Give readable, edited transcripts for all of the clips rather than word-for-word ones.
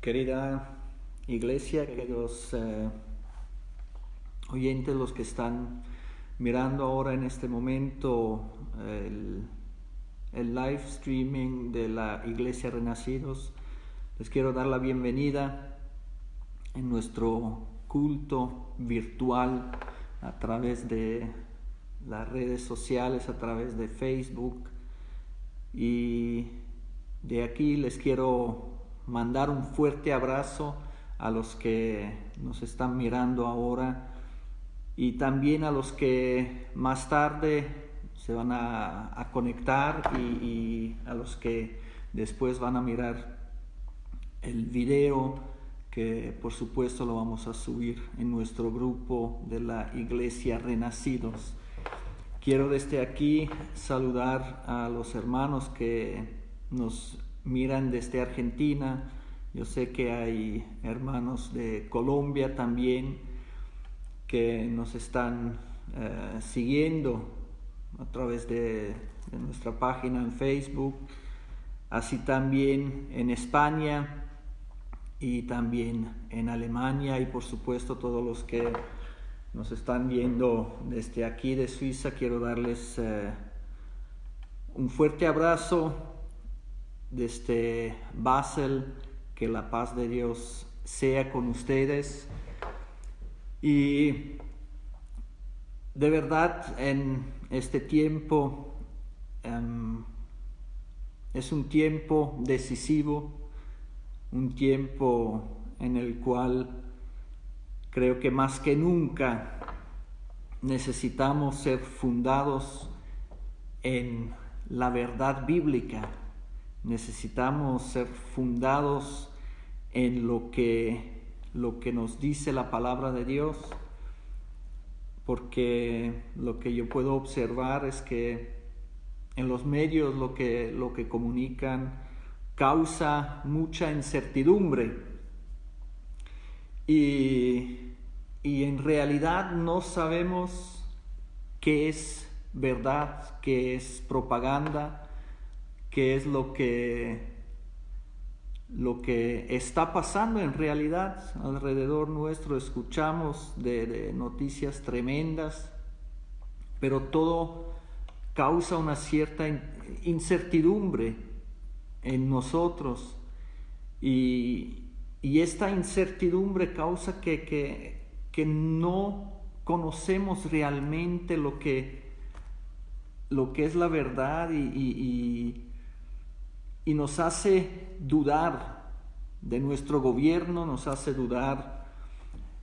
Querida iglesia, queridos oyentes, los que están mirando ahora en este momento el live streaming de la Iglesia Renacidos, les quiero dar la bienvenida en nuestro culto virtual a través de las redes sociales, a través de Facebook. Y de aquí les quiero mandar un fuerte abrazo a los que nos están mirando ahora y también a los que más tarde se van a conectar y a los que después van a mirar el video, que por supuesto lo vamos a subir en nuestro grupo de la Iglesia Renacidos. Quiero desde aquí saludar a los hermanos que nos miran desde Argentina. Yo sé que hay hermanos de Colombia también que nos están siguiendo a través de nuestra página en Facebook, así también en España y también en Alemania, y por supuesto todos los que nos están viendo desde aquí de Suiza. Quiero darles un fuerte abrazo desde Basel. Que la paz de Dios sea con ustedes. Y de verdad en este tiempo es un tiempo decisivo, un tiempo en el cual creo que más que nunca necesitamos ser fundados en la verdad bíblica. Necesitamos ser fundados en lo que nos dice la palabra de Dios, porque lo que yo puedo observar es que en los medios lo que comunican causa mucha incertidumbre y en realidad no sabemos qué es verdad, qué es propaganda, qué es lo que está pasando en realidad alrededor nuestro. Escuchamos de noticias tremendas, pero todo causa una cierta incertidumbre en nosotros, y esta incertidumbre causa que no conocemos realmente lo que es la verdad, y nos hace dudar de nuestro gobierno, nos hace dudar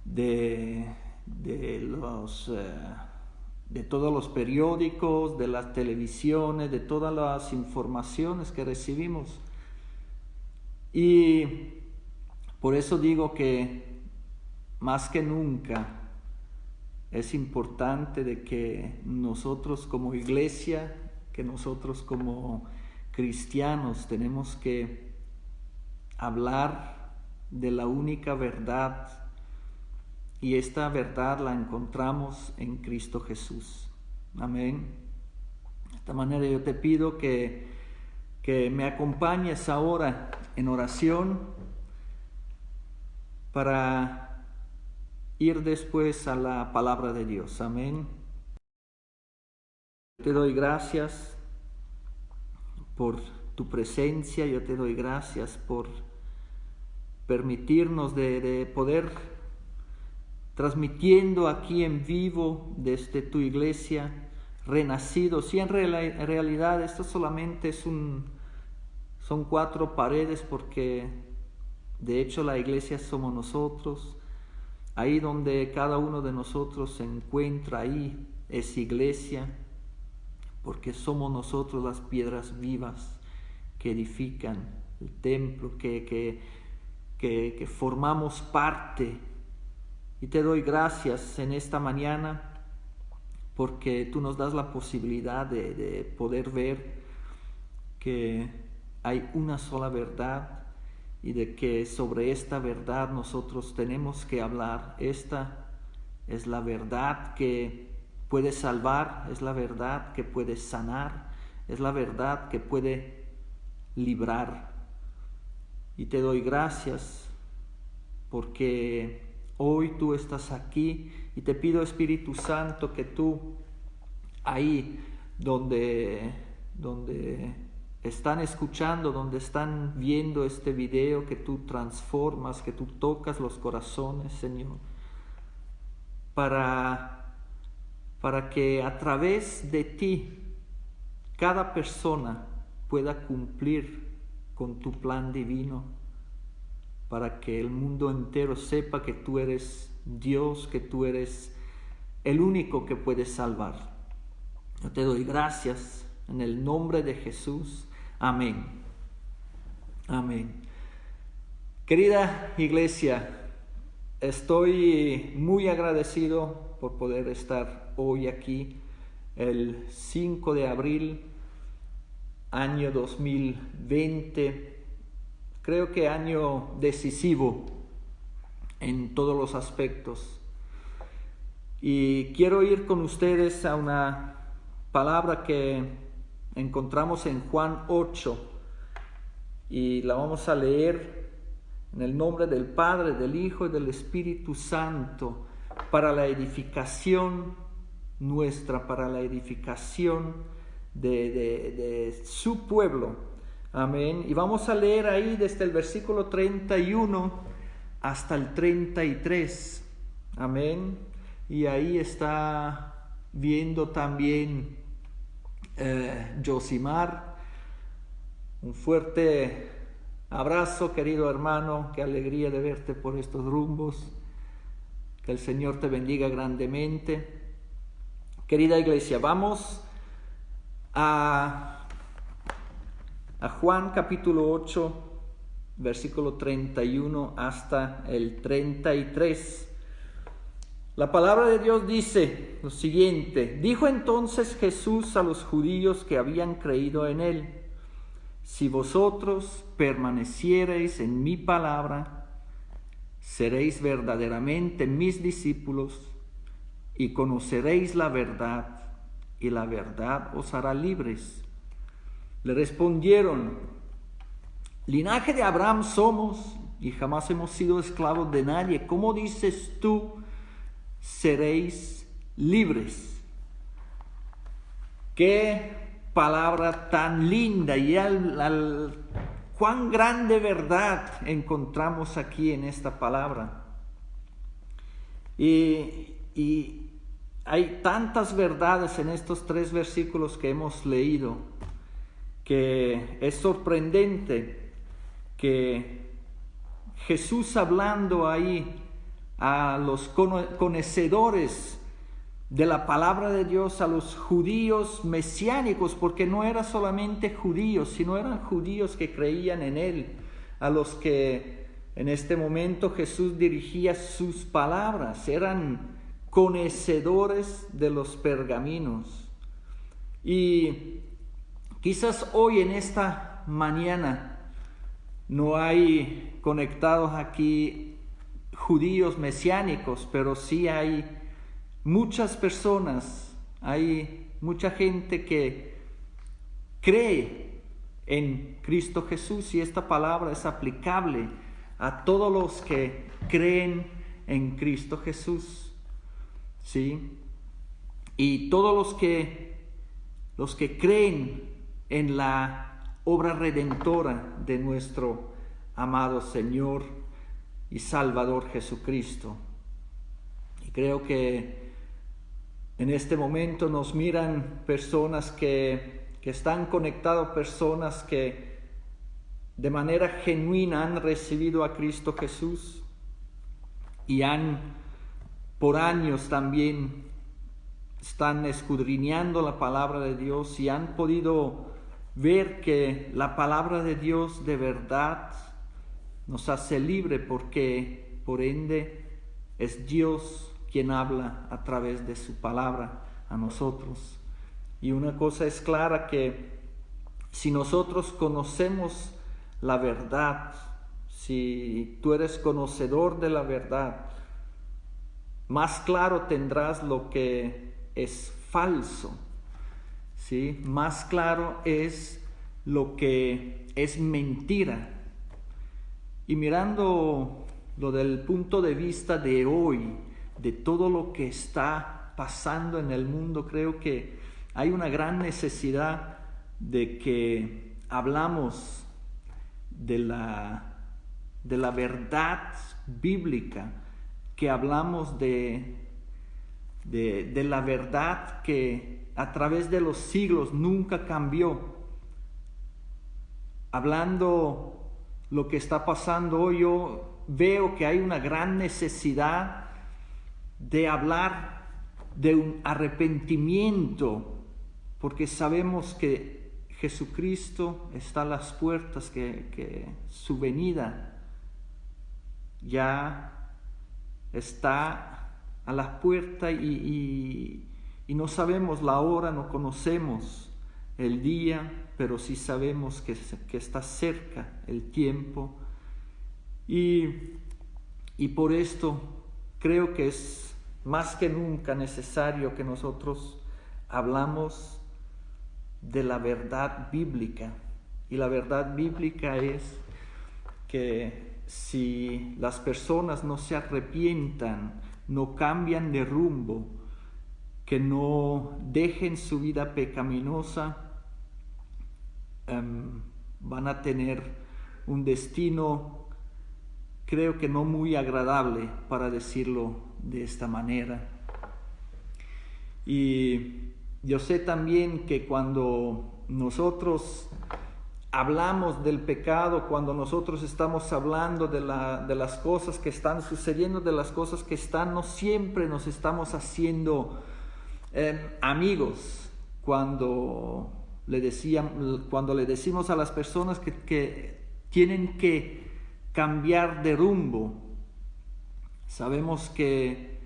de todos los periódicos, de las televisiones, de todas las informaciones que recibimos. Y por eso digo que más que nunca es importante de que nosotros como iglesia, que nosotros como cristianos tenemos que hablar de la única verdad, y esta verdad la encontramos en Cristo Jesús. Amén. De esta manera yo te pido que me acompañes ahora en oración para ir después a la palabra de Dios. Amén. Te doy gracias por tu presencia, yo te doy gracias por permitirnos de poder transmitiendo aquí en vivo desde tu iglesia Renacidos. Y en realidad esto solamente son 4 paredes, porque de hecho la iglesia somos nosotros. Ahí donde cada uno de nosotros se encuentra, ahí es iglesia, porque somos nosotros las piedras vivas que edifican el templo, que formamos parte. Y te doy gracias en esta mañana porque tú nos das la posibilidad de poder ver que hay una sola verdad, y de que sobre esta verdad nosotros tenemos que hablar. Esta es la verdad que puede salvar, es la verdad que puede sanar, es la verdad que puede librar. Y te doy gracias porque hoy tú estás aquí y te pido, Espíritu Santo, que tú ahí donde están escuchando, donde están viendo este video, que tú transformas, que tú tocas los corazones, Señor, para que a través de ti cada persona pueda cumplir con tu plan divino, para que el mundo entero sepa que tú eres Dios, que tú eres el único que puede salvar. Yo te doy gracias en el nombre de Jesús. Amén. Amén. Querida iglesia, estoy muy agradecido por poder estar hoy aquí, el 5 de abril, año 2020. Creo que año decisivo en todos los aspectos. Y quiero ir con ustedes a una palabra que encontramos en Juan 8 y la vamos a leer en el nombre del Padre, del Hijo y del Espíritu Santo, para la edificación nuestra, para la edificación de su pueblo. Amén. Y vamos a leer ahí desde el versículo 31 hasta el 33. Amén. Y ahí está viendo también Josimar. Un fuerte abrazo, querido hermano. Qué alegría de verte por estos rumbos. Que el Señor te bendiga grandemente. Querida iglesia, vamos a Juan capítulo 8, versículo 31 hasta el 33. La palabra de Dios dice lo siguiente: dijo entonces Jesús a los judíos que habían creído en él: si vosotros permaneciereis en mi palabra, seréis verdaderamente mis discípulos y conoceréis la verdad, y la verdad os hará libres. Le respondieron: linaje de Abraham somos y jamás hemos sido esclavos de nadie. ¿Cómo dices tú, seréis libres? Qué palabra tan linda, y cuán grande verdad encontramos aquí en esta palabra. Y hay tantas verdades en estos 3 versículos que hemos leído, que es sorprendente que Jesús, hablando ahí a los conocedores de la palabra de Dios, a los judíos mesiánicos, porque no eran solamente judíos, sino eran judíos que creían en él, a los que en este momento Jesús dirigía sus palabras, eran conocedores de los pergaminos. Y quizás hoy en esta mañana no hay conectados aquí judíos mesiánicos, pero sí hay muchas personas, hay mucha gente que cree en Cristo Jesús, y esta palabra es aplicable a todos los que creen en Cristo Jesús, ¿sí? Y todos los que creen en la obra redentora de nuestro amado Señor y Salvador Jesucristo. Y creo que en este momento nos miran personas que están conectadas, personas que de manera genuina han recibido a Cristo Jesús y por años también están escudriñando la palabra de Dios y han podido ver que la palabra de Dios de verdad nos hace libre, porque por ende es Dios quien habla a través de su palabra a nosotros. Y una cosa es clara, que si nosotros conocemos la verdad, si tú eres conocedor de la verdad, más claro tendrás lo que es falso, ¿sí? Más claro es lo que es mentira. Y mirando lo del punto de vista de hoy, de todo lo que está pasando en el mundo, creo que hay una gran necesidad de que hablamos de la verdad bíblica, que hablamos de la verdad que a través de los siglos nunca cambió. Hablando lo que está pasando hoy, yo veo que hay una gran necesidad de hablar de un arrepentimiento, porque sabemos que Jesucristo está a las puertas, que su venida ya está a la puerta y no sabemos la hora, no conocemos el día, pero sí sabemos que está cerca el tiempo. Y por esto creo que es más que nunca necesario que nosotros hablamos de la verdad bíblica. Y la verdad bíblica es que si las personas no se arrepientan, no cambian de rumbo, que no dejen su vida pecaminosa, van a tener un destino, creo que no muy agradable, para decirlo de esta manera. Y yo sé también que cuando nosotros hablamos del pecado, cuando nosotros estamos hablando de las cosas que están sucediendo, de las cosas que están, no siempre nos estamos haciendo amigos. Cuando le decimos a las personas que tienen que cambiar de rumbo, sabemos que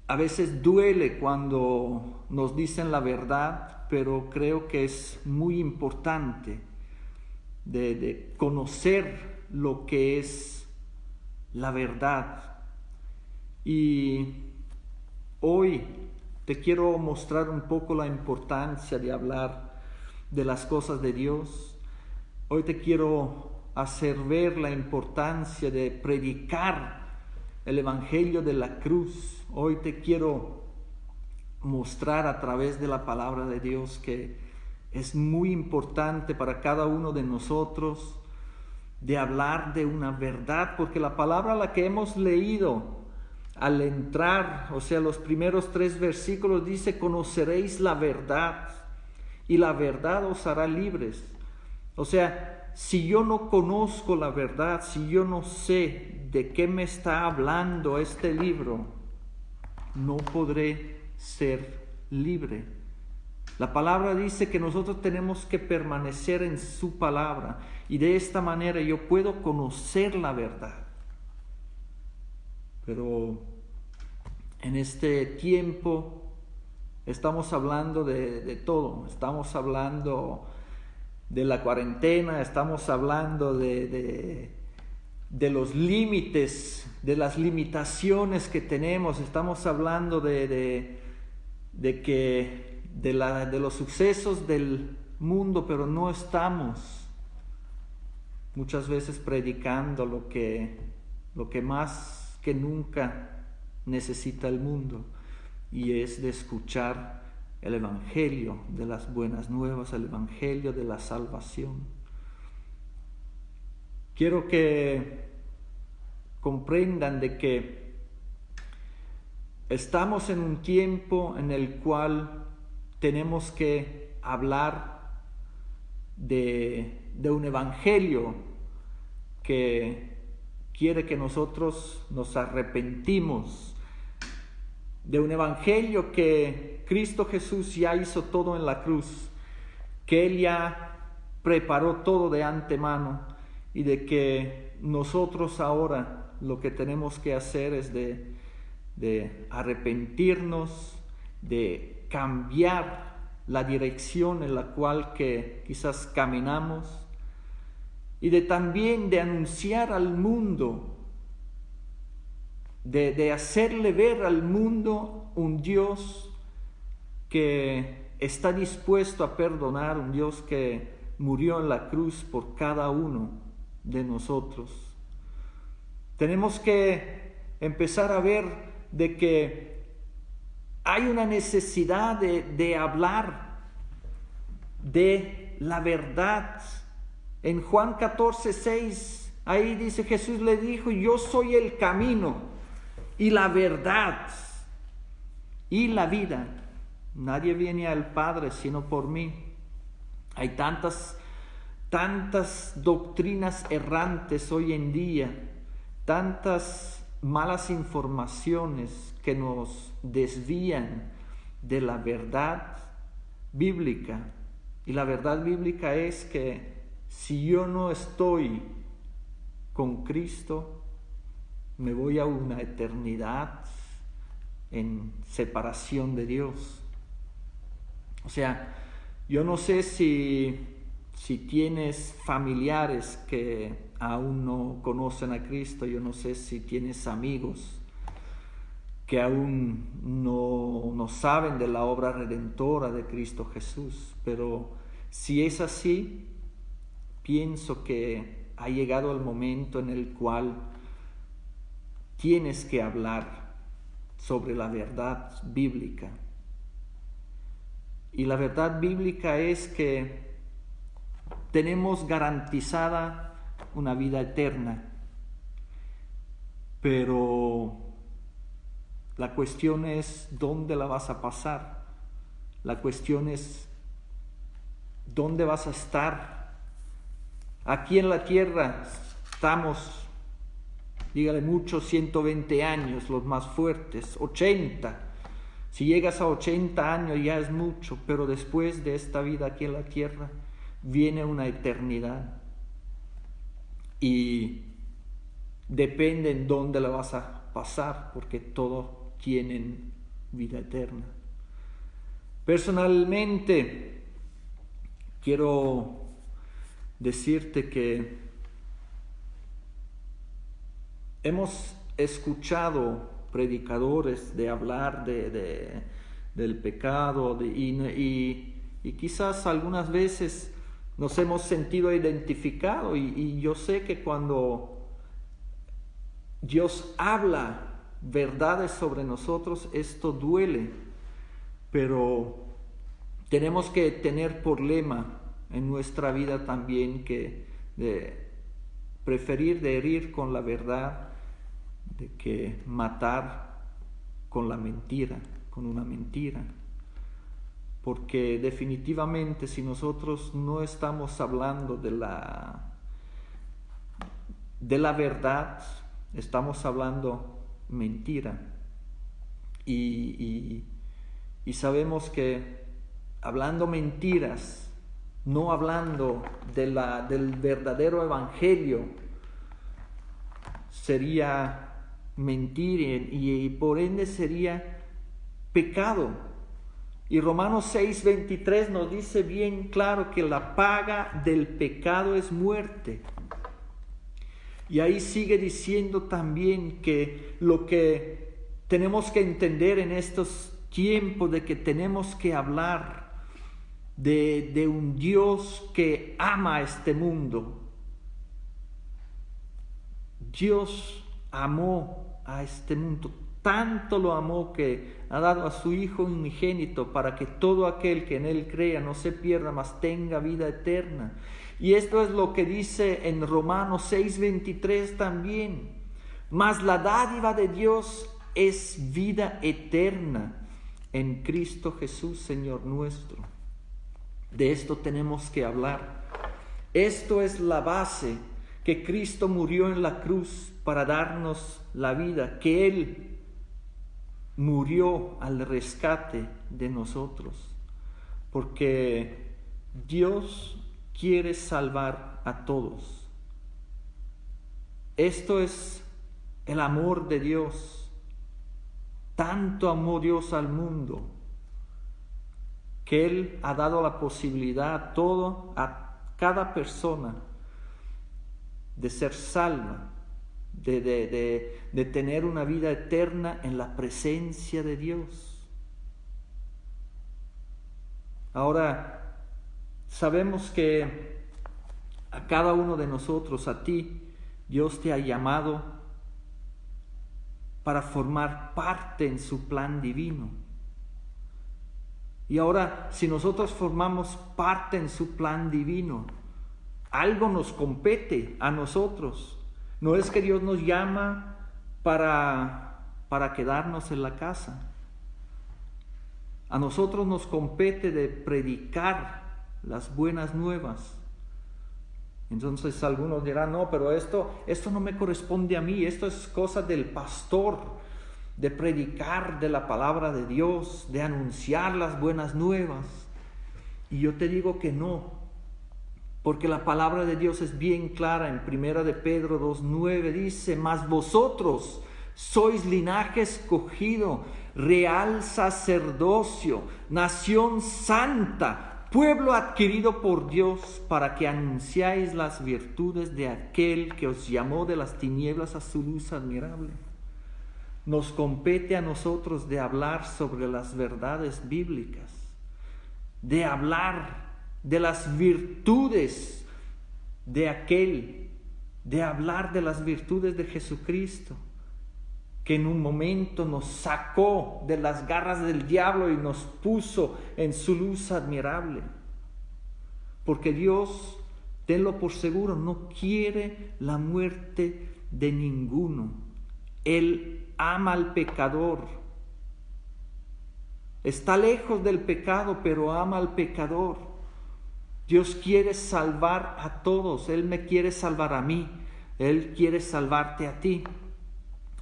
a veces duele cuando nos dicen la verdad, pero creo que es muy importante de conocer lo que es la verdad. Y hoy te quiero mostrar un poco la importancia de hablar de las cosas de Dios. Hoy te quiero hacer ver la importancia de predicar el Evangelio de la cruz. Hoy te quiero mostrar a través de la palabra de Dios que es muy importante para cada uno de nosotros de hablar de una verdad, porque la palabra la que hemos leído al entrar, o sea, los primeros 3 versículos dice: conoceréis la verdad y la verdad os hará libres. O sea, si yo no conozco la verdad, si yo no sé de qué me está hablando este libro, no podré ser libre. La palabra dice que nosotros tenemos que permanecer en su palabra, y de esta manera yo puedo conocer la verdad. Pero en este tiempo estamos hablando de todo. Estamos hablando de la cuarentena, estamos hablando de los límites, de las limitaciones que tenemos, estamos hablando de los sucesos del mundo, pero no estamos muchas veces predicando lo que más que nunca necesita el mundo, y es de escuchar el Evangelio de las buenas nuevas, el Evangelio de la salvación. Quiero que comprendan de que estamos en un tiempo en el cual tenemos que hablar de un Evangelio que quiere que nosotros nos arrepentimos, de un Evangelio que Cristo Jesús ya hizo todo en la cruz, que Él ya preparó todo de antemano, y de que nosotros ahora lo que tenemos que hacer es de arrepentirnos, de cambiar la dirección en la cual que quizás caminamos, y también de anunciar al mundo, de hacerle ver al mundo un Dios que está dispuesto a perdonar, un Dios que murió en la cruz por cada uno de nosotros. Tenemos que empezar a ver de que hay una necesidad de hablar de la verdad. En Juan 14:6, ahí dice, Jesús le dijo, yo soy el camino y la verdad y la vida. Nadie viene al Padre sino por mí. Hay tantas doctrinas errantes hoy en día, tantas malas informaciones que nos desvían de la verdad bíblica. Y la verdad bíblica es que si yo no estoy con Cristo, me voy a una eternidad en separación de Dios. O sea, yo no sé si tienes familiares que aún no conocen a Cristo, yo no sé si tienes amigos que aún no saben de la obra redentora de Cristo Jesús, pero si es así, pienso que ha llegado el momento en el cual tienes que hablar sobre la verdad bíblica. Y la verdad bíblica es que tenemos garantizada una vida eterna, pero la cuestión es dónde la vas a pasar. La cuestión es dónde vas a estar. Aquí en la tierra estamos, dígale muchos, 120 años, los más fuertes, 80. Si llegas a 80 años ya es mucho, pero después de esta vida aquí en la tierra viene una eternidad. Y depende en dónde la vas a pasar, porque todos tienen vida eterna. Personalmente, quiero decirte que hemos escuchado predicadores de hablar del pecado y quizás algunas veces nos hemos sentido identificados y yo sé que cuando Dios habla verdades sobre nosotros, esto duele, pero tenemos que tener por lema en nuestra vida también que de preferir de herir con la verdad de que matar con la mentira, con una mentira. Porque definitivamente si nosotros no estamos hablando de la verdad, estamos hablando mentira. Y sabemos que hablando mentiras, no hablando del verdadero evangelio, sería mentir y por ende sería pecado. Y Romanos 6:23 nos dice bien claro que la paga del pecado es muerte. Y ahí sigue diciendo también que lo que tenemos que entender en estos tiempos de que tenemos que hablar de un Dios que ama a este mundo. Dios amó a este mundo, tanto lo amó que ha dado a su Hijo unigénito para que todo aquel que en Él crea no se pierda, mas tenga vida eterna. Y esto es lo que dice en Romanos 6:23 también. Mas la dádiva de Dios es vida eterna en Cristo Jesús, Señor nuestro. De esto tenemos que hablar. Esto es la base, que Cristo murió en la cruz para darnos la vida, que Él murió al rescate de nosotros, porque Dios quiere salvar a todos. Esto es el amor de Dios. Tanto amó Dios al mundo que Él ha dado la posibilidad a cada persona de ser salva, de tener una vida eterna en la presencia de Dios. Ahora, sabemos que a cada uno de nosotros, a ti, Dios te ha llamado para formar parte en su plan divino. Y ahora, si nosotros formamos parte en su plan divino, algo nos compete a nosotros. No es que Dios nos llama para quedarnos en la casa. A nosotros nos compete de predicar las buenas nuevas. Entonces algunos dirán, no, pero esto no me corresponde a mí, esto es cosa del pastor, de predicar de la palabra de Dios, de anunciar las buenas nuevas. Y yo te digo que no, porque la palabra de Dios es bien clara. En 1 de Pedro 2:9 dice, mas vosotros sois linaje escogido, real sacerdocio, nación santa, pueblo adquirido por Dios, para que anunciáis las virtudes de aquel que os llamó de las tinieblas a su luz admirable. Nos compete a nosotros de hablar sobre las verdades bíblicas, de hablar de las virtudes de aquel, de hablar de las virtudes de Jesucristo, que en un momento nos sacó de las garras del diablo y nos puso en su luz admirable. Porque Dios, tenlo por seguro, no quiere la muerte de ninguno. Él ama al pecador. Está lejos del pecado, pero ama al pecador. Dios quiere salvar a todos. Él me quiere salvar a mí. Él quiere salvarte a ti.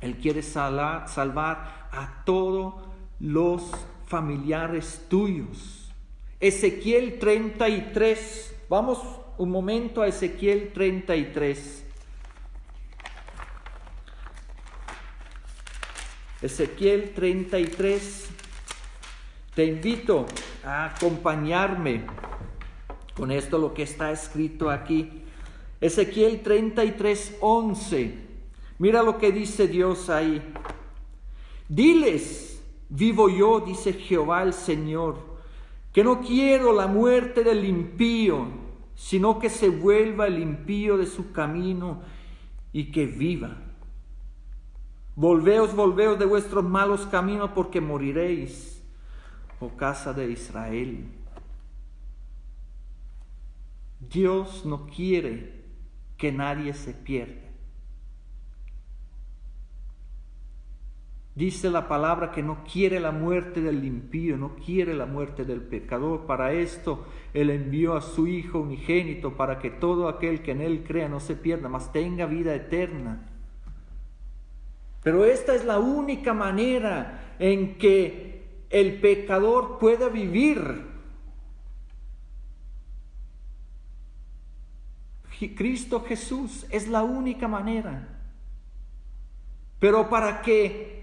Él quiere salvar a todos los familiares tuyos. Ezequiel 33. Vamos un momento a Ezequiel 33. Ezequiel 33. Te invito a acompañarme con esto, lo que está escrito aquí. Ezequiel 33:11. Mira lo que dice Dios ahí. Diles, vivo yo, dice Jehová el Señor, que no quiero la muerte del impío, sino que se vuelva el impío de su camino y que viva. Volveos de vuestros malos caminos, porque moriréis, oh casa de Israel. Dios no quiere que nadie se pierda. Dice la palabra que no quiere la muerte del impío, no quiere la muerte del pecador. Para esto Él envió a su Hijo unigénito, para que todo aquel que en Él crea no se pierda, mas tenga vida eterna. Pero esta es la única manera en que el pecador pueda vivir. Cristo Jesús es la única manera. Pero para que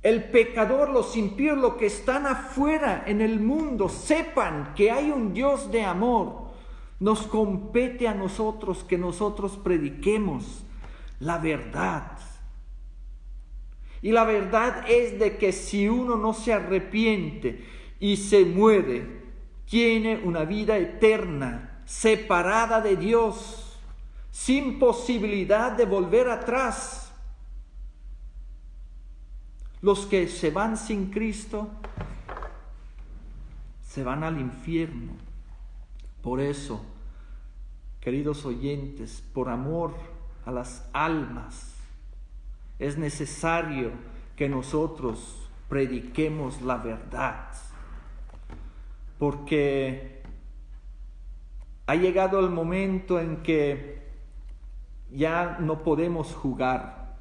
el pecador, los impíos, los que están afuera en el mundo, sepan que hay un Dios de amor, nos compete a nosotros que nosotros prediquemos la verdad. Y la verdad es de que si uno no se arrepiente y se muere, tiene una vida eterna, separada de Dios, sin posibilidad de volver atrás. Los que se van sin Cristo se van al infierno. Por eso, queridos oyentes, por amor a las almas, es necesario que nosotros prediquemos la verdad. Porque ha llegado el momento en que ya no podemos jugar.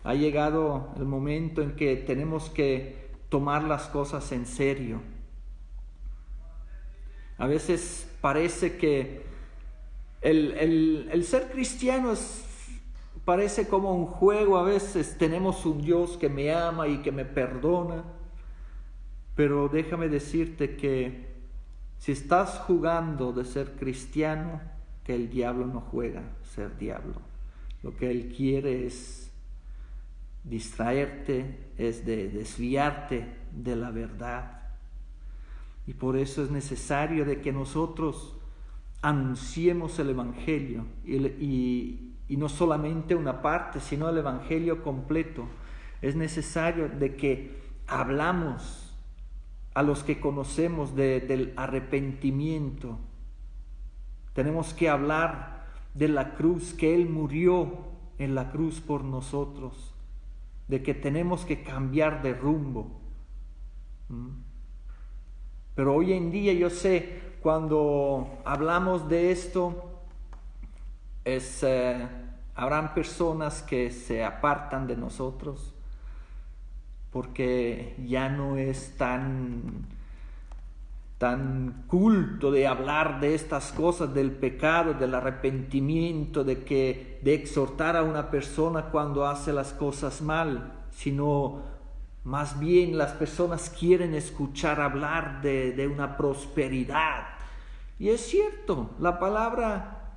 Ha llegado el momento en que tenemos que tomar las cosas en serio. A veces parece que el ser cristiano parece como un juego. A veces tenemos un Dios que me ama y que me perdona. Pero déjame decirte que si estás jugando de ser cristiano, que el diablo no juega ser diablo. Lo que él quiere es distraerte, es de desviarte de la verdad. Y por eso es necesario de que nosotros anunciemos el Evangelio y no solamente una parte, sino el Evangelio completo. es necesario de que hablamos a los que conocemos del arrepentimiento. Tenemos que hablar de la cruz, que Él murió en la cruz por nosotros, de que tenemos que cambiar de rumbo. Pero hoy en día yo sé, cuando hablamos de esto, habrán personas que se apartan de nosotros porque ya no es tan culto de hablar de estas cosas, del pecado, del arrepentimiento, de exhortar a una persona cuando hace las cosas mal, sino más bien las personas quieren escuchar hablar de una prosperidad. Y es cierto, la palabra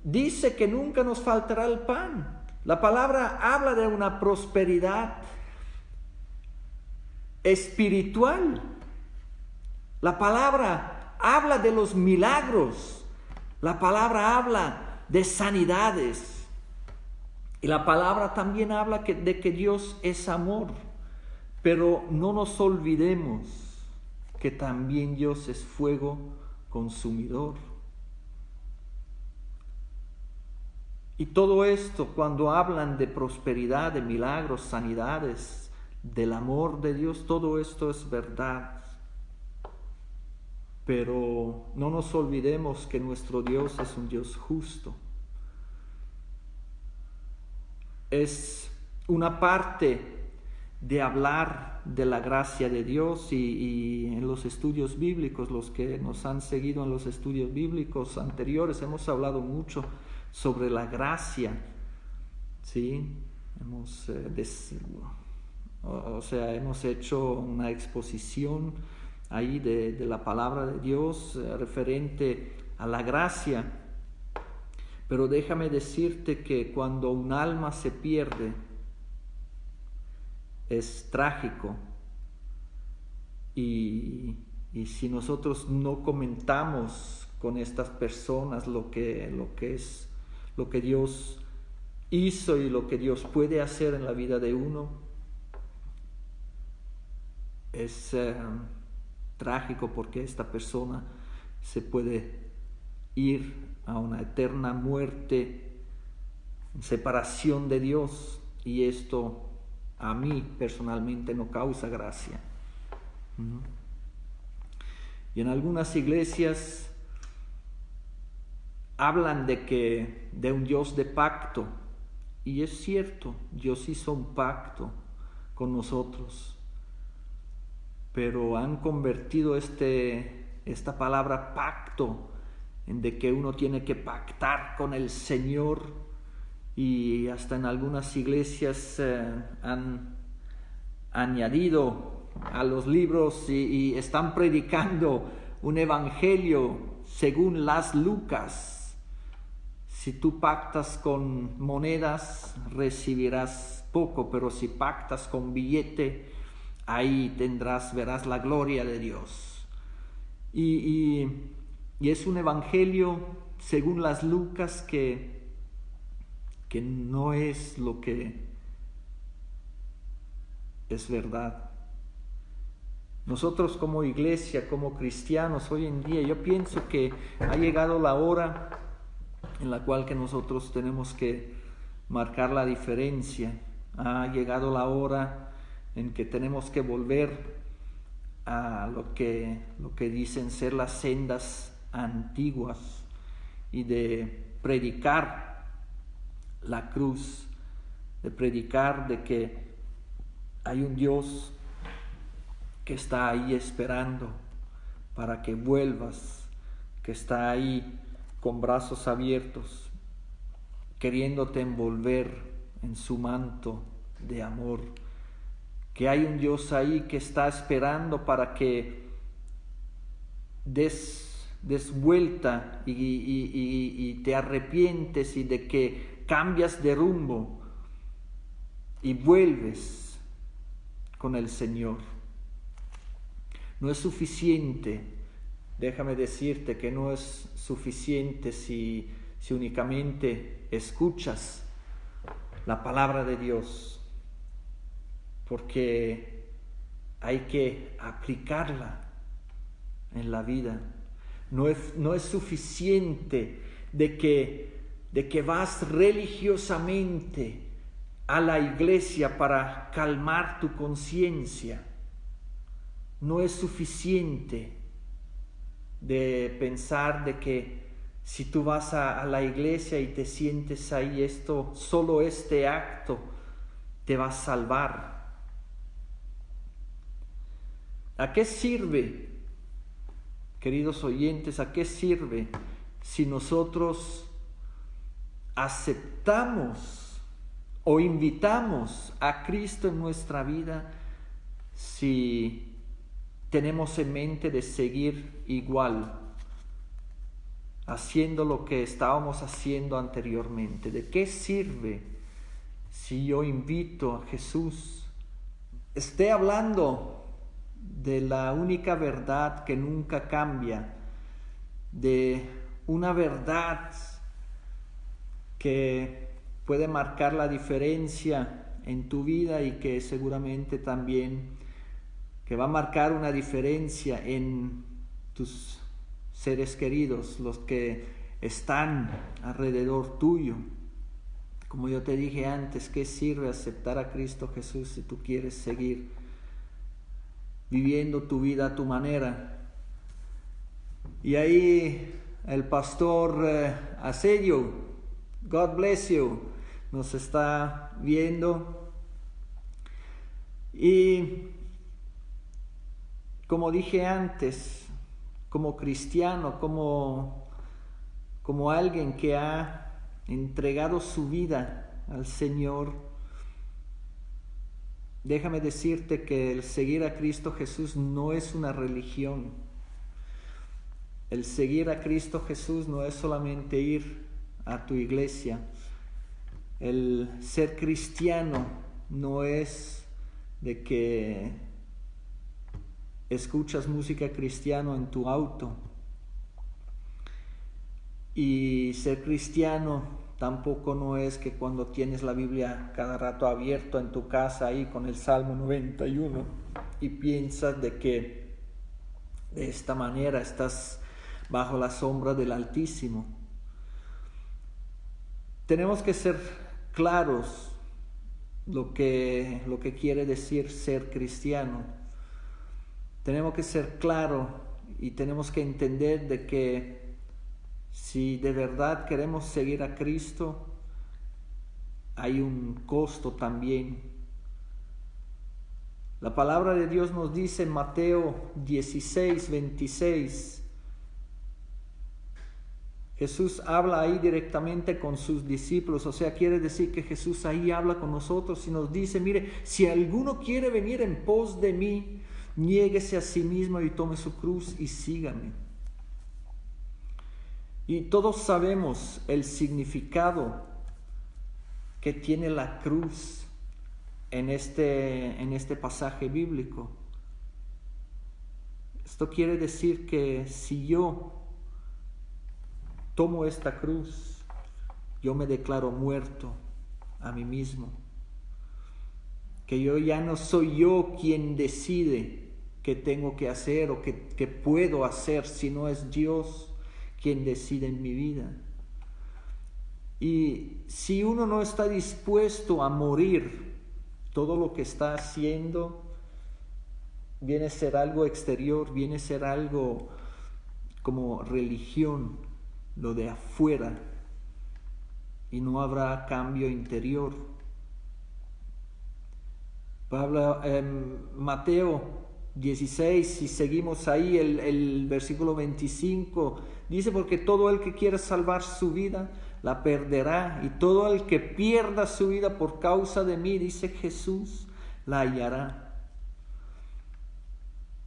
dice que nunca nos faltará el pan. La palabra habla de una prosperidad espiritual. La palabra habla de los milagros. La palabra habla de sanidades. Y la palabra también habla de que Dios es amor. Pero no nos olvidemos que también Dios es fuego consumidor. Y todo esto, cuando hablan de prosperidad, de milagros, sanidades, del amor de Dios, todo esto es verdad. Pero no nos olvidemos que nuestro Dios es un Dios justo. Es una parte de hablar de la gracia de Dios y en los estudios bíblicos, los que nos han seguido en los estudios bíblicos anteriores, hemos hablado mucho sobre la gracia, ¿sí? Hemos hecho una exposición ahí de la palabra de Dios referente a la gracia. Pero déjame decirte que cuando un alma se pierde, es trágico. Y si nosotros no comentamos con estas personas lo que Dios hizo y lo que Dios puede hacer en la vida de uno, es trágico, porque esta persona se puede ir a una eterna muerte, separación de Dios, y esto a mí personalmente no causa gracia. Y en algunas iglesias hablan de un Dios de pacto, y es cierto, Dios hizo un pacto con nosotros, pero han convertido esta palabra pacto en de que uno tiene que pactar con el Señor, y hasta en algunas iglesias han añadido a los libros y están predicando un evangelio según las Lucas. Si tú pactas con monedas, recibirás poco, pero si pactas con billete, ahí verás la gloria de Dios. Y es un evangelio según las Lucas que no es lo que es verdad. Nosotros como iglesia, como cristianos, hoy en día yo pienso que ha llegado la hora en la cual que nosotros tenemos que marcar la diferencia. Ha llegado la hora en que tenemos que volver a lo que dicen ser las sendas antiguas, y de predicar la cruz, de predicar de que hay un Dios que está ahí esperando para que vuelvas, que está ahí con brazos abiertos, queriéndote envolver en su manto de amor, que hay un Dios ahí que está esperando para que des vuelta y te arrepientes, y de que cambias de rumbo y vuelves con el Señor. No es suficiente, déjame decirte que no es suficiente si únicamente escuchas la palabra de Dios. porque hay que aplicarla en la vida. No es suficiente de que vas religiosamente a la iglesia para calmar tu conciencia. No es suficiente de pensar de que si tú vas a la iglesia y te sientes ahí, solo este acto te va a salvar. ¿A qué sirve, queridos oyentes, a qué sirve si nosotros aceptamos o invitamos a Cristo en nuestra vida si tenemos en mente de seguir igual, haciendo lo que estábamos haciendo anteriormente? ¿De qué sirve si yo invito a Jesús? Esté hablando de la única verdad que nunca cambia, de una verdad que puede marcar la diferencia en tu vida y que seguramente también que va a marcar una diferencia en tus seres queridos, los que están alrededor tuyo. Como yo te dije antes, ¿qué sirve aceptar a Cristo Jesús si tú quieres seguir viviendo tu vida a tu manera? Y ahí el pastor Asedio, God bless you, nos está viendo. Y como dije antes, como cristiano, como alguien que ha entregado su vida al Señor, déjame decirte que el seguir a Cristo Jesús no es una religión. El seguir a Cristo Jesús no es solamente ir a tu iglesia. El ser cristiano no es de que escuchas música cristiana en tu auto. Y ser cristiano tampoco no es que cuando tienes la Biblia cada rato abierta en tu casa ahí con el Salmo 91 y piensas de que de esta manera estás bajo la sombra del Altísimo. Tenemos que ser claros lo que quiere decir ser cristiano. Tenemos que ser claros y tenemos que entender de que si de verdad queremos seguir a Cristo, hay un costo también. La palabra de Dios nos dice en Mateo 16, 26, Jesús habla ahí directamente con sus discípulos, o sea, quiere decir que Jesús ahí habla con nosotros y nos dice, mire, si alguno quiere venir en pos de mí, niéguese a sí mismo y tome su cruz y sígame. Y todos sabemos el significado que tiene la cruz en este pasaje bíblico. Esto quiere decir que si yo tomo esta cruz, yo me declaro muerto a mí mismo. Que yo ya no soy yo quien decide qué tengo que hacer o qué puedo hacer, sino es Dios quien decide en mi vida. Y si uno no está dispuesto a morir, todo lo que está haciendo viene a ser algo exterior, viene a ser algo como religión, lo de afuera, y no habrá cambio interior. Pablo en Mateo 16, si seguimos ahí el versículo 25, dice, porque todo el que quiera salvar su vida la perderá, y todo el que pierda su vida por causa de mí, dice Jesús, la hallará.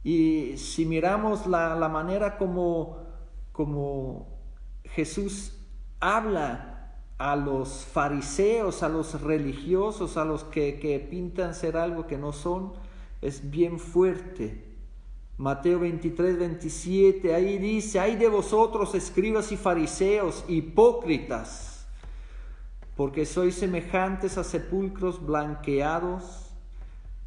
Y si miramos la manera como Jesús habla a los fariseos, a los religiosos, a los que pintan ser algo que no son, es bien fuerte. Mateo 23, 27, ahí dice, ay de vosotros, escribas y fariseos, hipócritas, porque sois semejantes a sepulcros blanqueados,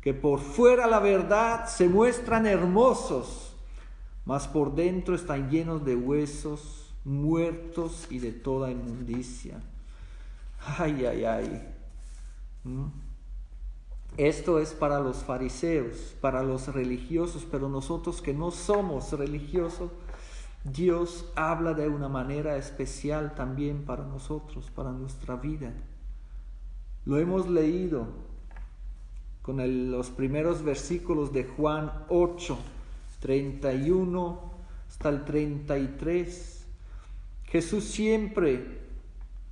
que por fuera la verdad se muestran hermosos, mas por dentro están llenos de huesos, muertos y de toda inmundicia. Ay, ay, ay. Esto es para los fariseos, para los religiosos, pero nosotros que no somos religiosos, Dios habla de una manera especial también para nosotros, para nuestra vida. Lo hemos leído con los primeros versículos de Juan 8, 31 hasta el 33. Jesús siempre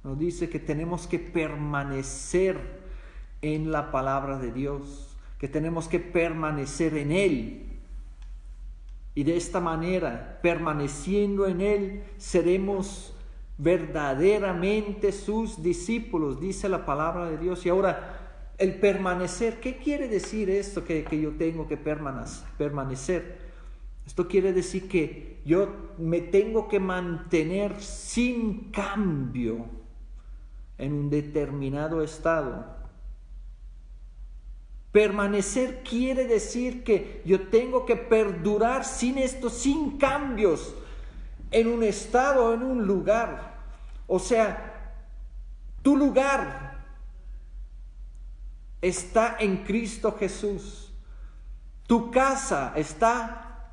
nos dice que tenemos que permanecer en la palabra de Dios, que tenemos que permanecer en Él. Y de esta manera, permaneciendo en Él, seremos verdaderamente sus discípulos, dice la palabra de Dios. Y ahora, el permanecer, ¿qué quiere decir esto que yo tengo que permanecer? Esto quiere decir que yo me tengo que mantener sin cambio en un determinado estado. Permanecer quiere decir que yo tengo que perdurar sin cambios, en un estado, en un lugar. O sea, tu lugar está en Cristo Jesús. Tu casa está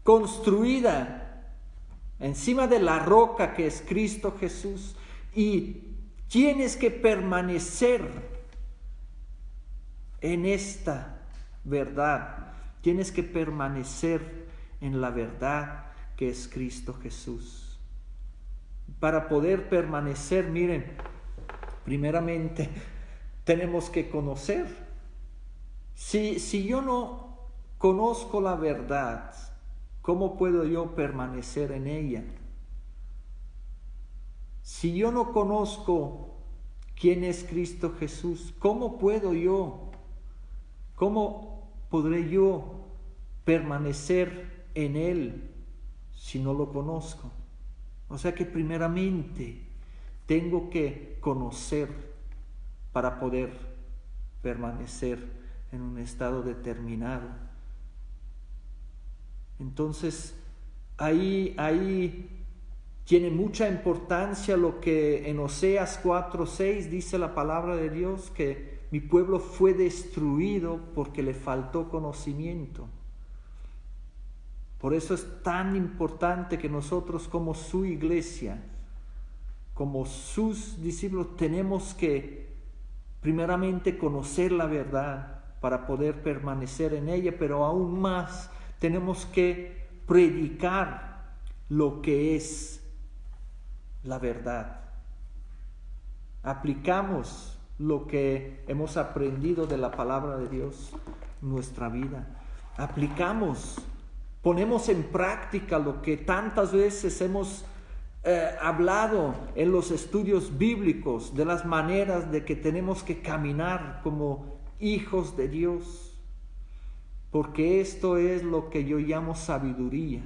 construida encima de la roca que es Cristo Jesús. Y tienes que permanecer en esta verdad. Tienes que permanecer en la verdad que es Cristo Jesús. Para poder permanecer, miren, primeramente tenemos que conocer. Si yo no conozco la verdad, ¿cómo puedo yo permanecer en ella? Si yo no conozco quién es Cristo Jesús, ¿cómo podré yo permanecer en Él si no lo conozco? O sea que primeramente tengo que conocer para poder permanecer en un estado determinado. Entonces, ahí tiene mucha importancia lo que en Oseas 4:6 dice la palabra de Dios, que mi pueblo fue destruido porque le faltó conocimiento. Por eso es tan importante que nosotros como su iglesia, como sus discípulos, tenemos que primeramente conocer la verdad para poder permanecer en ella, pero aún más tenemos que predicar lo que es la verdad. Aplicamos lo que hemos aprendido de la palabra de Dios en nuestra vida. Ponemos en práctica lo que tantas veces hemos hablado en los estudios bíblicos, de las maneras de que tenemos que caminar como hijos de Dios, porque esto es lo que yo llamo sabiduría.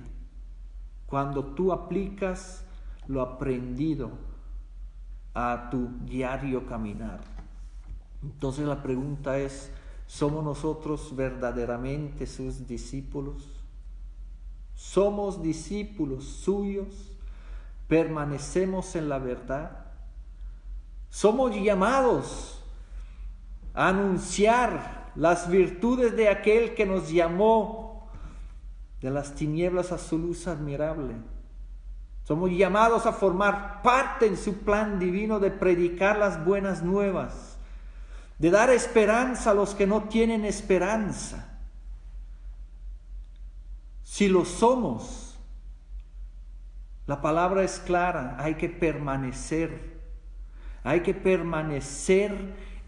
Cuando tú aplicas lo aprendido a tu diario caminar. Entonces la pregunta es, ¿somos nosotros verdaderamente sus discípulos? ¿Somos discípulos suyos? ¿Permanecemos en la verdad? ¿Somos llamados a anunciar las virtudes de aquel que nos llamó de las tinieblas a su luz admirable? Somos llamados a formar parte en su plan divino de predicar las buenas nuevas, de dar esperanza a los que no tienen esperanza. Si lo somos, la palabra es clara, hay que permanecer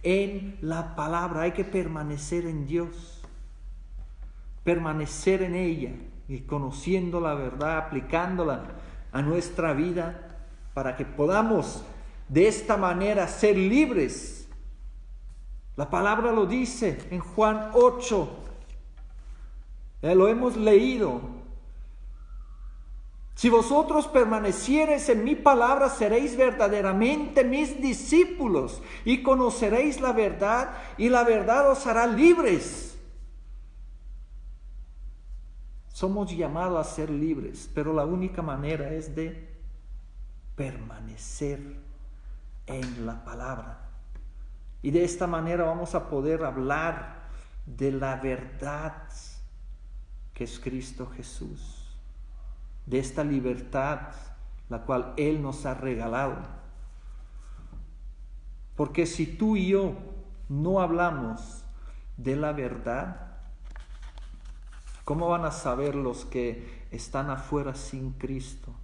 en la palabra, hay que permanecer en Dios, permanecer en ella y conociendo la verdad, aplicándola a nuestra vida para que podamos de esta manera ser libres. La palabra lo dice en Juan 8, lo hemos leído. Si vosotros permaneciereis en mi palabra, seréis verdaderamente mis discípulos y conoceréis la verdad, y la verdad os hará libres. Somos llamados a ser libres, pero la única manera es de permanecer en la palabra. Y de esta manera vamos a poder hablar de la verdad que es Cristo Jesús, de esta libertad la cual Él nos ha regalado. Porque si tú y yo no hablamos de la verdad, ¿cómo van a saber los que están afuera sin Cristo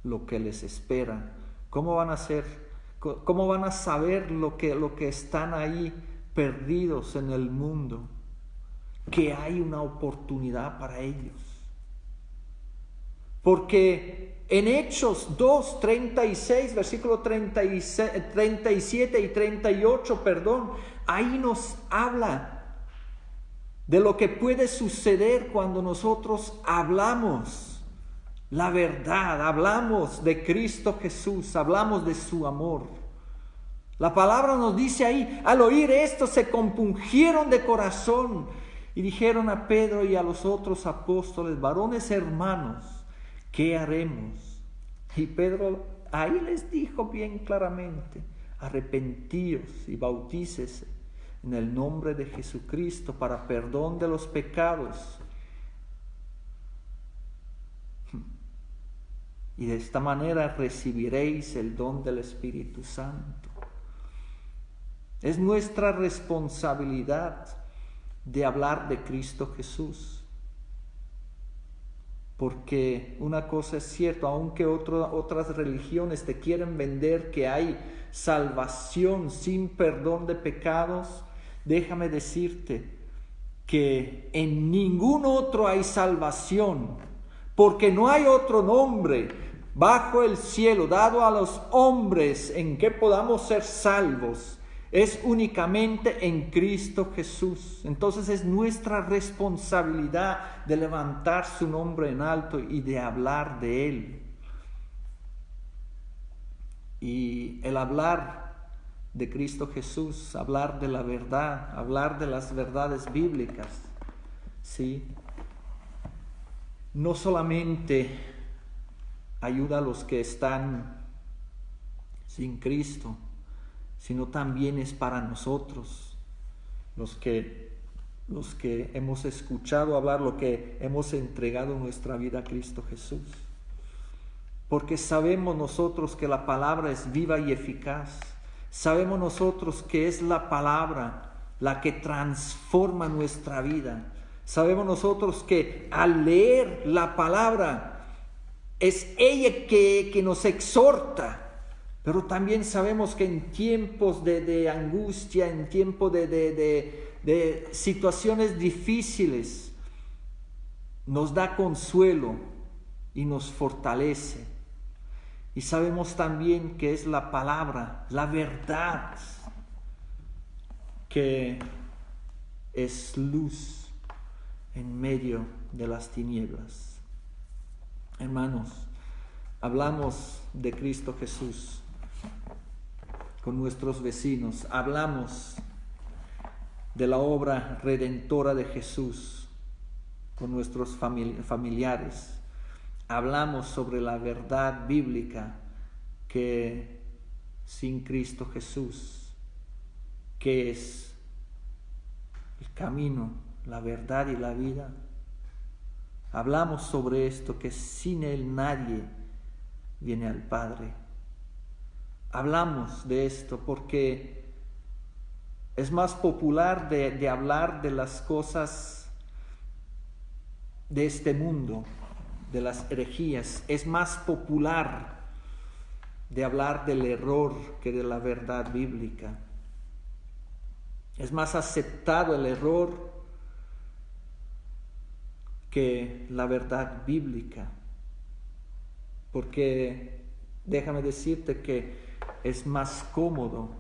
lo que les espera? ¿Cómo van a saber lo que están ahí perdidos en el mundo? Que hay una oportunidad para ellos. Porque en Hechos 2, 36, versículo 37 y 38, ahí nos habla de lo que puede suceder cuando nosotros hablamos la verdad, hablamos de Cristo Jesús, hablamos de su amor. La palabra nos dice ahí, al oír esto se compungieron de corazón y dijeron a Pedro y a los otros apóstoles, varones hermanos, ¿qué haremos? Y Pedro ahí les dijo bien claramente, arrepentíos y bautícese en el nombre de Jesucristo para perdón de los pecados. Y de esta manera recibiréis el don del Espíritu Santo. Es nuestra responsabilidad de hablar de Cristo Jesús. Porque una cosa es cierta, aunque otras religiones te quieren vender que hay salvación sin perdón de pecados, déjame decirte que en ningún otro hay salvación, porque no hay otro nombre bajo el cielo dado a los hombres en que podamos ser salvos. Es únicamente en Cristo Jesús. Entonces es nuestra responsabilidad de levantar su nombre en alto y de hablar de Él. Y el hablar de Cristo Jesús, hablar de la verdad, hablar de las verdades bíblicas, ¿sí? No solamente ayuda a los que están sin Cristo, sino también es para nosotros, los que hemos escuchado hablar, lo que hemos entregado nuestra vida a Cristo Jesús. Porque sabemos nosotros que la palabra es viva y eficaz. Sabemos nosotros que es la palabra la que transforma nuestra vida. Sabemos nosotros que al leer la palabra es ella que nos exhorta. Pero también sabemos que en tiempos de angustia, en tiempos de situaciones difíciles, nos da consuelo y nos fortalece. Y sabemos también que es la palabra, la verdad, que es luz en medio de las tinieblas. Hermanos, hablamos de Cristo Jesús con nuestros vecinos, hablamos de la obra redentora de Jesús con nuestros familiares, hablamos sobre la verdad bíblica que sin Cristo Jesús, que es el camino, la verdad y la vida, hablamos sobre esto, que sin Él nadie viene al Padre. Hablamos de esto porque es más popular de hablar de las cosas de este mundo, de las herejías. Es más popular de hablar del error que de la verdad bíblica. Es más aceptado el error que la verdad bíblica. Porque déjame decirte que es más cómodo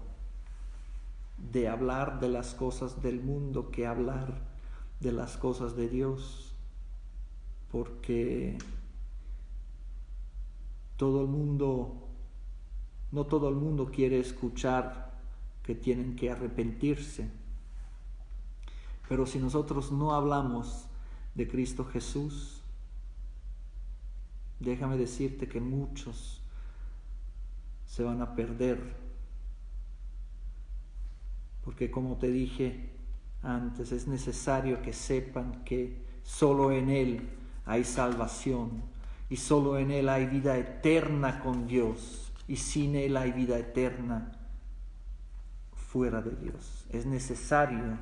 de hablar de las cosas del mundo que hablar de las cosas de Dios, porque no todo el mundo quiere escuchar que tienen que arrepentirse. Pero si nosotros no hablamos de Cristo Jesús, déjame decirte que muchos se van a perder, porque como te dije antes, es necesario que sepan que solo en Él hay salvación y solo en Él hay vida eterna con Dios, y sin Él hay vida eterna fuera de Dios. Es necesario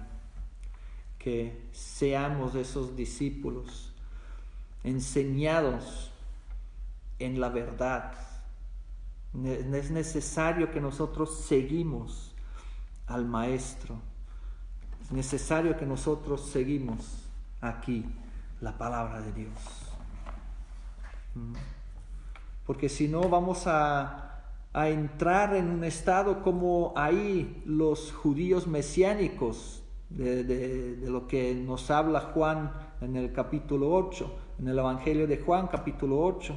que seamos esos discípulos enseñados en la verdad. Es necesario que nosotros seguimos al Maestro. Es necesario que nosotros seguimos aquí la palabra de Dios. Porque si no vamos a entrar en un estado como ahí los judíos mesiánicos, de lo que nos habla Juan en el capítulo 8, en el Evangelio de Juan capítulo 8,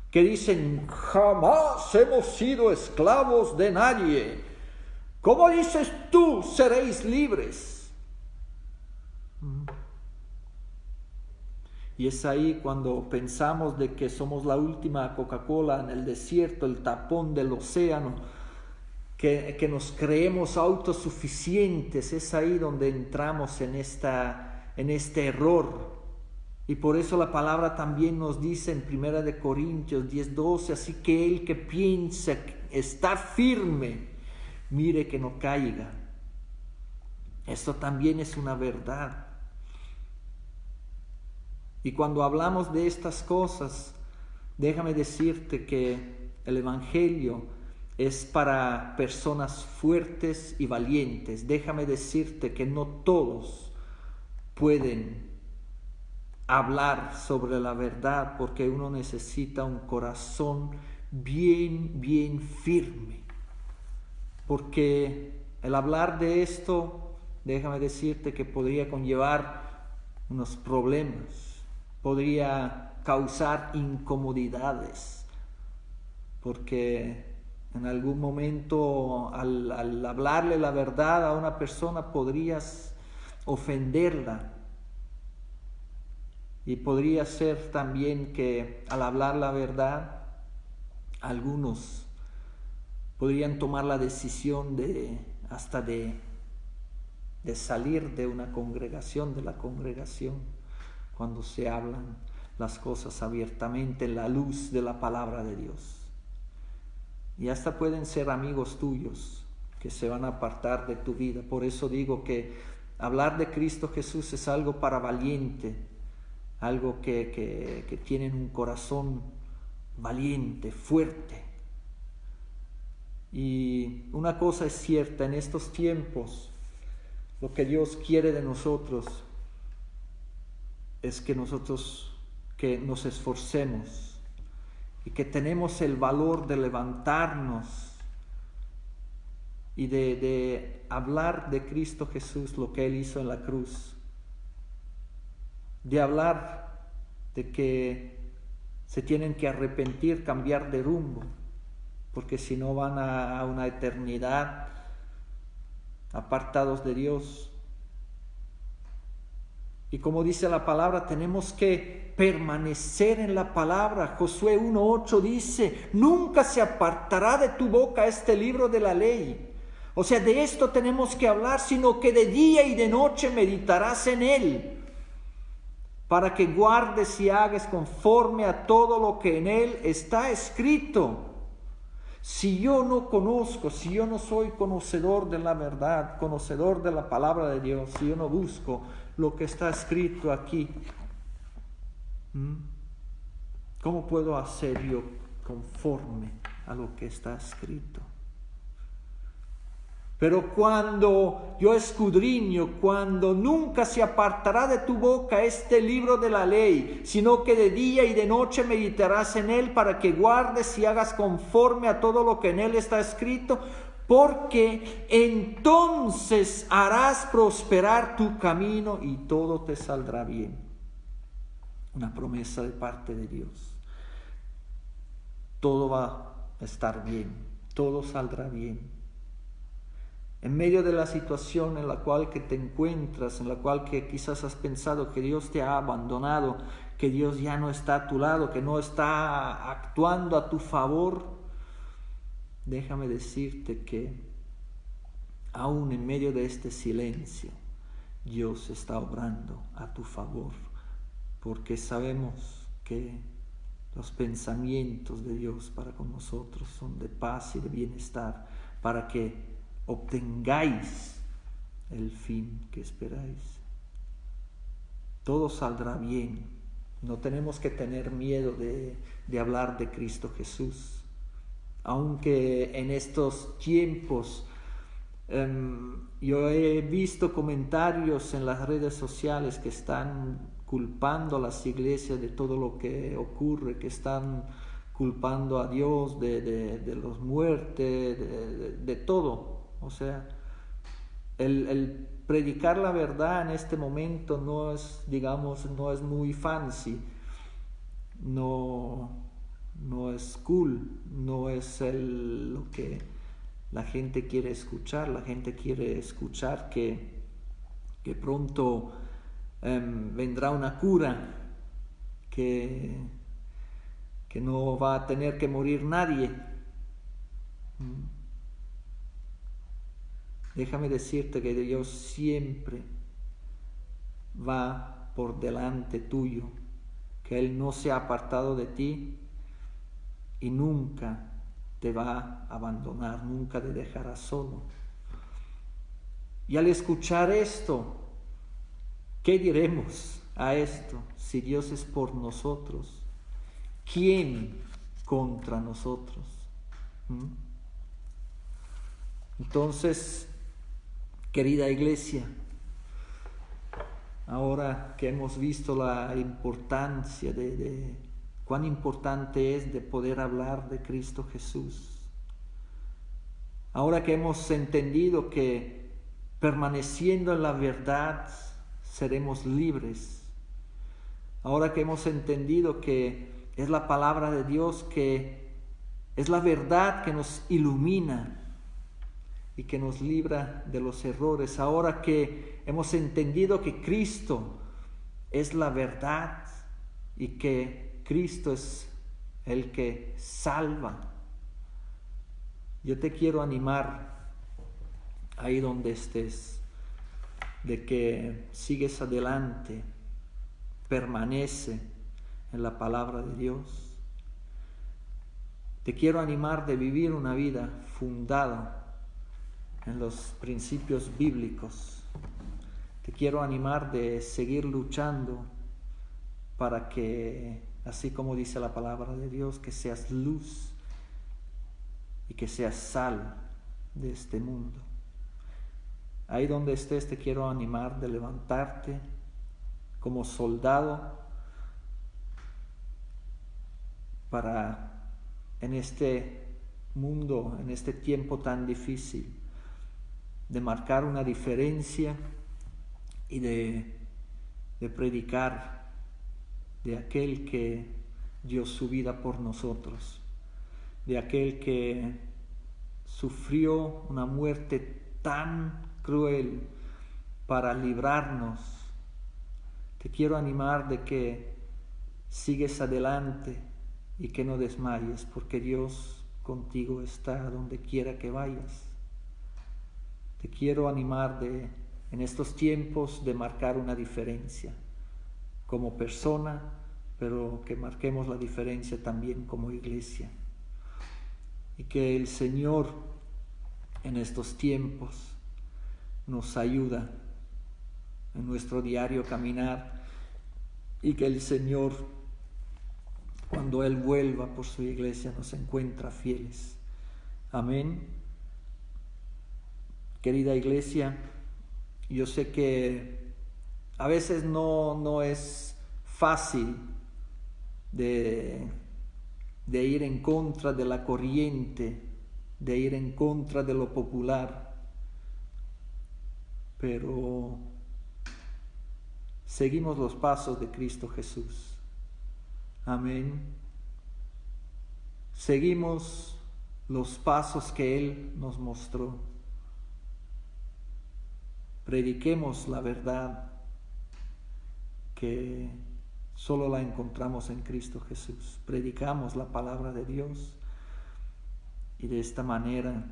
que dicen: jamás hemos sido esclavos de nadie. ¿Cómo dices tú, seréis libres? Y es ahí cuando pensamos de que somos la última Coca-Cola en el desierto, el tapón del océano, que nos creemos autosuficientes. Es ahí donde entramos en este error. Y por eso la palabra también nos dice en 1 Corintios 10:12, así que el que piensa estar firme, mire que no caiga. Esto también es una verdad. Y cuando hablamos de estas cosas, déjame decirte que el Evangelio es para personas fuertes y valientes. Déjame decirte que no todos pueden hablar sobre la verdad, porque uno necesita un corazón bien firme. Porque el hablar de esto, déjame decirte que podría conllevar unos problemas. Podría causar incomodidades, porque en algún momento al hablarle la verdad a una persona podrías ofenderla, y podría ser también que al hablar la verdad algunos podrían tomar la decisión de salir de una congregación, de la congregación, cuando se hablan las cosas abiertamente en la luz de la palabra de Dios. Y hasta pueden ser amigos tuyos que se van a apartar de tu vida. Por eso digo que hablar de Cristo Jesús es algo para valiente, algo que tienen un corazón valiente, fuerte. Y una cosa es cierta, en estos tiempos lo que Dios quiere de nosotros es que nosotros nos esforcemos y que tenemos el valor de levantarnos y de hablar de Cristo Jesús, lo que Él hizo en la cruz, de hablar de que se tienen que arrepentir, cambiar de rumbo, porque si no van a una eternidad apartados de Dios. Y como dice la palabra, tenemos que permanecer en la palabra. Josué 1:8 dice: nunca se apartará de tu boca este libro de la ley. O sea, de esto tenemos que hablar, sino que de día y de noche meditarás en él, para que guardes y hagas conforme a todo lo que en él está escrito. Si yo no conozco, si yo no soy conocedor de la verdad, conocedor de la palabra de Dios, si yo no busco lo que está escrito aquí, ¿cómo puedo hacer yo conforme a lo que está escrito? Pero cuando yo escudriño, cuando nunca se apartará de tu boca este libro de la ley, sino que de día y de noche meditarás en él, para que guardes y hagas conforme a todo lo que en él está escrito, porque entonces harás prosperar tu camino y todo te saldrá bien. Una promesa de parte de Dios. Todo va a estar bien, todo saldrá bien. En medio de la situación en la cual que te encuentras, en la cual que quizás has pensado que Dios te ha abandonado, que Dios ya no está a tu lado, que no está actuando a tu favor, déjame decirte que aún en medio de este silencio, Dios está obrando a tu favor, porque sabemos que los pensamientos de Dios para con nosotros son de paz y de bienestar, para que obtengáis el fin que esperáis. Todo saldrá bien. No tenemos que tener miedo de hablar de Cristo Jesús. Aunque en estos tiempos yo he visto comentarios en las redes sociales que están culpando a las iglesias de todo lo que ocurre, que están culpando a Dios de los muertes, de todo. O sea, el predicar la verdad en este momento no es, digamos, no es muy fancy, no es cool, no es lo que la gente quiere escuchar. La gente quiere escuchar que pronto vendrá una cura, que no va a tener que morir nadie. Déjame decirte que Dios siempre va por delante tuyo, que Él no se ha apartado de ti y nunca te va a abandonar, nunca te dejará solo. Y al escuchar esto, ¿qué diremos a esto? Si Dios es por nosotros, ¿quién contra nosotros? Entonces, querida iglesia, ahora que hemos visto la importancia de cuán importante es de poder hablar de Cristo Jesús, ahora que hemos entendido que permaneciendo en la verdad seremos libres, ahora que hemos entendido que es la palabra de Dios, que es la verdad que nos ilumina y que nos libra de los errores, ahora que hemos entendido que Cristo es la verdad y que Cristo es el que salva, yo te quiero animar ahí donde estés, de que sigues adelante, permanece en la palabra de Dios. Te quiero animar de vivir una vida fundada en los principios bíblicos. Te quiero animar de seguir luchando para que, así como dice la palabra de Dios, que seas luz y que seas sal de este mundo. Ahí donde estés te quiero animar de levantarte como soldado para en este mundo, en este tiempo tan difícil, de marcar una diferencia y de predicar de aquel que dio su vida por nosotros, de aquel que sufrió una muerte tan cruel para librarnos. Te quiero animar de que sigues adelante y que no desmayes, porque Dios contigo está donde quiera que vayas. Te quiero animar en estos tiempos de marcar una diferencia como persona, pero que marquemos la diferencia también como iglesia. Y que el Señor en estos tiempos nos ayuda en nuestro diario caminar, y que el Señor, cuando Él vuelva por su iglesia, nos encuentra fieles. Amén. Querida iglesia, yo sé que a veces no es fácil de ir en contra de la corriente, de ir en contra de lo popular, pero seguimos los pasos de Cristo Jesús. Amén. Seguimos los pasos que Él nos mostró. prediquemos la verdad que solo la encontramos en Cristo Jesús. Predicamos la palabra de Dios y de esta manera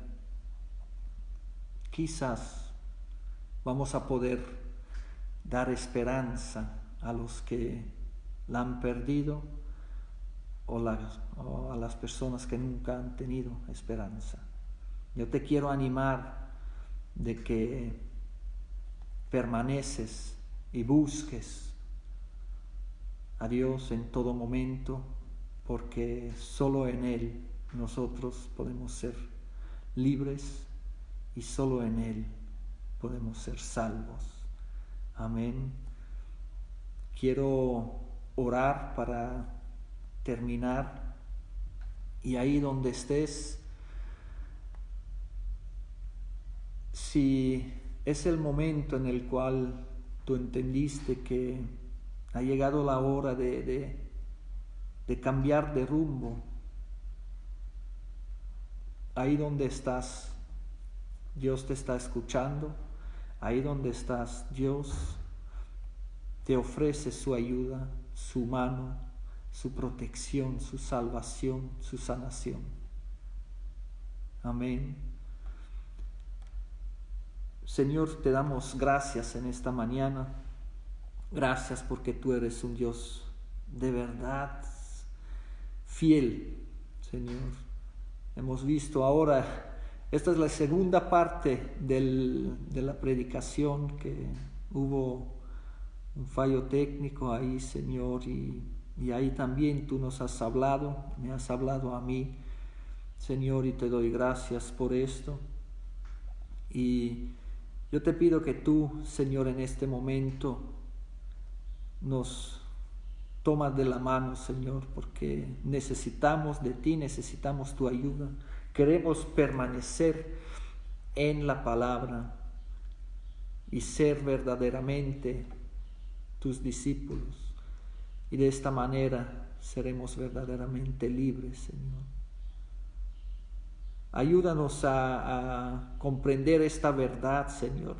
quizás vamos a poder dar esperanza a los que la han perdido o a las personas que nunca han tenido esperanza. Yo te quiero animar de que permaneces y busques a Dios en todo momento, porque solo en Él nosotros podemos ser libres y solo en Él podemos ser salvos. Amén. Quiero orar para terminar, y ahí donde estés, si es el momento en el cual tú entendiste que ha llegado la hora de cambiar de rumbo, ahí donde estás, Dios te está escuchando. Ahí donde estás, Dios te ofrece su ayuda, su mano, su protección, su salvación, su sanación. Amén. Señor, te damos gracias en esta mañana. Gracias porque tú eres un Dios de verdad fiel, Señor. Hemos visto ahora, esta es la segunda parte de la predicación, que hubo un fallo técnico ahí, Señor, y ahí también tú nos has hablado, me has hablado a mí, Señor, y te doy gracias por esto. Y yo te pido que tú, Señor, en este momento nos tomas de la mano, Señor, porque necesitamos de ti, necesitamos tu ayuda. Queremos permanecer en la palabra y ser verdaderamente tus discípulos. Y de esta manera seremos verdaderamente libres, Señor. Ayúdanos a comprender esta verdad, Señor.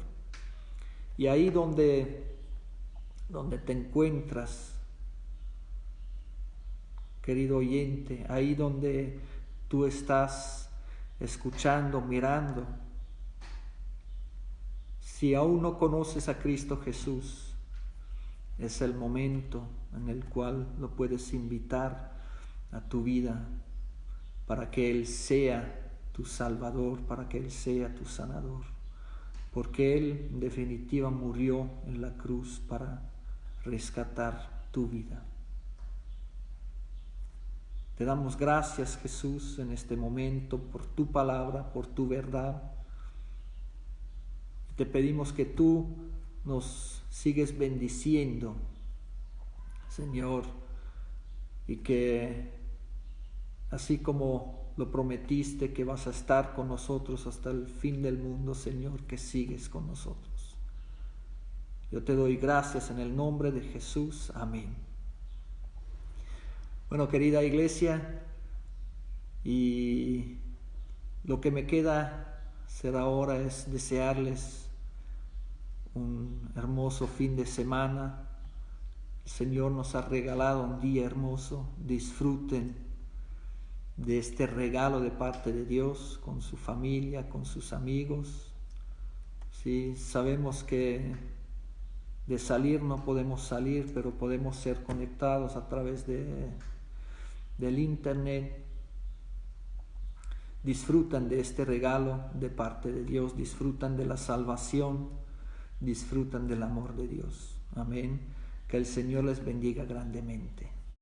Y ahí donde te encuentras, querido oyente, ahí donde tú estás escuchando, mirando, si aún no conoces a Cristo Jesús, es el momento en el cual lo puedes invitar a tu vida para que Él sea tu Salvador, para que Él sea tu sanador, porque Él en definitiva murió en la cruz para rescatar tu vida. Te damos gracias, Jesús, en este momento por tu palabra, por tu verdad. Te pedimos que tú nos sigues bendiciendo, Señor, y que así como lo prometiste que vas a estar con nosotros hasta el fin del mundo, Señor, que sigues con nosotros. Yo te doy gracias en el nombre de Jesús. Amén. Bueno, querida iglesia, y lo que me queda será ahora es desearles un hermoso fin de semana. El Señor nos ha regalado un día hermoso. Disfruten de este regalo de parte de Dios con su familia, con sus amigos. Sí, sabemos que de salir no podemos salir, pero podemos ser conectados a través del internet. Disfrutan de este regalo de parte de Dios, disfrutan de la salvación, disfrutan del amor de Dios. Amén. Que el Señor les bendiga grandemente.